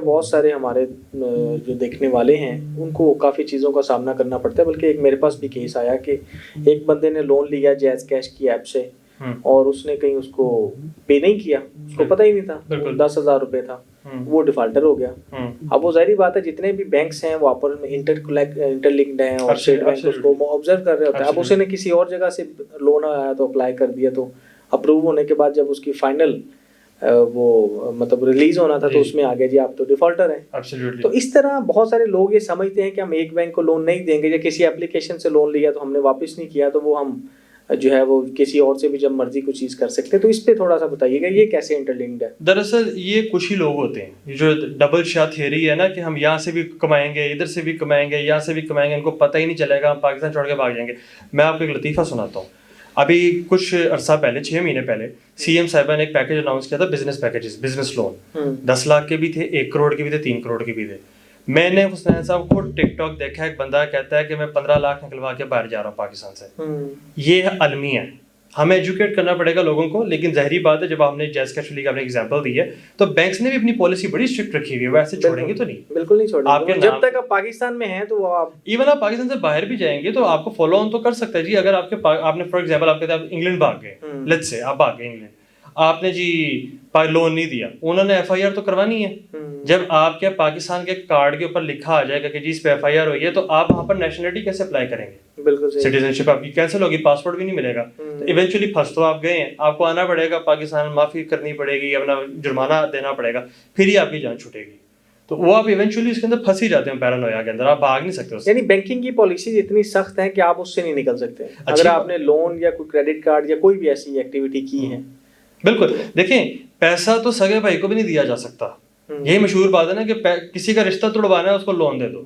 بہت سارے ہمارے جو دیکھنے والے ہیں ان کو کافی چیزوں کا سامنا کرنا پڑتا ہے. بلکہ ایک میرے پاس بھی کیس آیا کہ ایک بندے نے لون لیا جیز کیش کی ایپ سے اور اس نے کہیں اس کو پے نہیں کیا, اس کو پتہ ہی نہیں تھا, 10,000 روپے تھا, وہ ڈیفالٹر ہو گیا. اب وہ ظاہری بات ہے جتنے بھی بینکس ہیں وہ آپس میں انٹر لنکڈ ہیں اور اسٹیٹ بینک اس کو آبزرو کر رہے ہوتے ہیں. اب اسے نے کسی اور جگہ سے لون آیا تو اپلائی کر دیا, تو اپروو ہونے کے بعد جب اس کی فائنل وہ مطلب ریلیز ہونا تھا تو اس میں آ گیا جی آپ تو ڈیفالٹر ہیں. تو اس طرح بہت سارے لوگ یہ سمجھتے ہیں کہ ہم ایک بینک کو لون نہیں دیں گے, یا کسی اپلیکیشن سے لون لیا تو ہم نے واپس نہیں کیا تو وہ ہم جو ہے وہ کسی اور سے بھی جب مرضی کوئی چیز کر سکتے ہیں. تو اس پہ تھوڑا سا بتائیے گا یہ کیسے انٹرلنکڈ ہے؟ دراصل یہ کچھ ہی لوگ ہوتے ہیں جو ڈبل شاہ تھیوری ہے نا کہ ہم یہاں سے بھی کمائیں گے, ادھر سے بھی کمائیں گے, یہاں سے بھی کمائیں گے, ان کو پتہ ہی نہیں چلے گا, ہم پاکستان چھوڑ کے بھاگ جائیں گے. میں آپ کو ایک لطیفہ سناتا ہوں. ابھی کچھ عرصہ پہلے 6 مہینے پہلے سی ایم صاحبہ نے ایک پیکیج اناؤنس کیا تھا, business packages, business loan 10 lakh کے بھی تھے, 1 کروڑ کے بھی تھے, 3 کروڑ کے بھی تھے. میں نے حسنین صاحب کو ٹک ٹاک دیکھا, ایک بندہ کہتا ہے کہ میں 15 لاکھ نکلوا کے باہر جا رہا ہوں پاکستان سے. یہ المی ہے, ہمیں ایجوکیٹ کرنا پڑے گا لوگوں کو. لیکن ظاہری بات ہے جب آپ نے جیز کیش کا آپ نے ایگزامپل دی ہے تو بینکس نے بھی اپنی پالیسی بڑی اسٹرکٹ رکھی ہوئی ہے, وہ ایسے چھوڑیں گے تو نہیں, بالکل نہیں چھوڑیں آپ گے. جب تک آپ پاکستان میں ہیں تو آپ ایون آپ پاکستان سے باہر بھی جائیں گے تو آپ کو فالو آن تو کر سکتا ہے جی. اگر آپ کے آپ نے فار ایگزامپل آپ کہتے ہیں آپ انگلینڈ بھاگ گئے, لیٹس سے آپ بھاگ گئے انگلینڈ, آپ نے جی لون نہیں دیا, انہوں نے ایف آئی آر تو کروانی ہے. جب آپ کے پاکستان کے کارڈ کے اوپر لکھا آ جائے گا کہ جی اس پہ ایف آئی آر ہوئی ہے تو آپ وہاں پر نیشنلٹی کیسے اپلائی کریں گے؟ بالکل سٹیزن شپ آپ کی کینسل ہوگی, پاسپورٹ بھی نہیں ملے گا. تو ایونچولی پھنس تو آپ گئے ہیں, آپ کو آنا پڑے گا پاکستان, معافی کرنی پڑے گی, اپنا جرمانہ دینا پڑے گا, پھر ہی آپ کی جان چھوٹے گی. تو وہ آپ ایونچولی اس کے اندر پھنس ہی جاتے ہیں پیرانویا کے اندر, آپ بھاگ نہیں سکتے. یعنی بینکنگ کی پالیسیز اتنی سخت ہیں کہ آپ اس سے نہیں نکل سکتے اگر آپ نے لون یا کوئی کریڈٹ کارڈ یا کوئی بھی ایسی ایکٹیویٹی کی ہے. بالکل, دیکھیں پیسہ تو سگے بھائی کو بھی نہیں دیا جا سکتا. یہی مشہور بات ہے نا کہ کسی کا رشتہ توڑوانا ہے اس کو لون دے دو.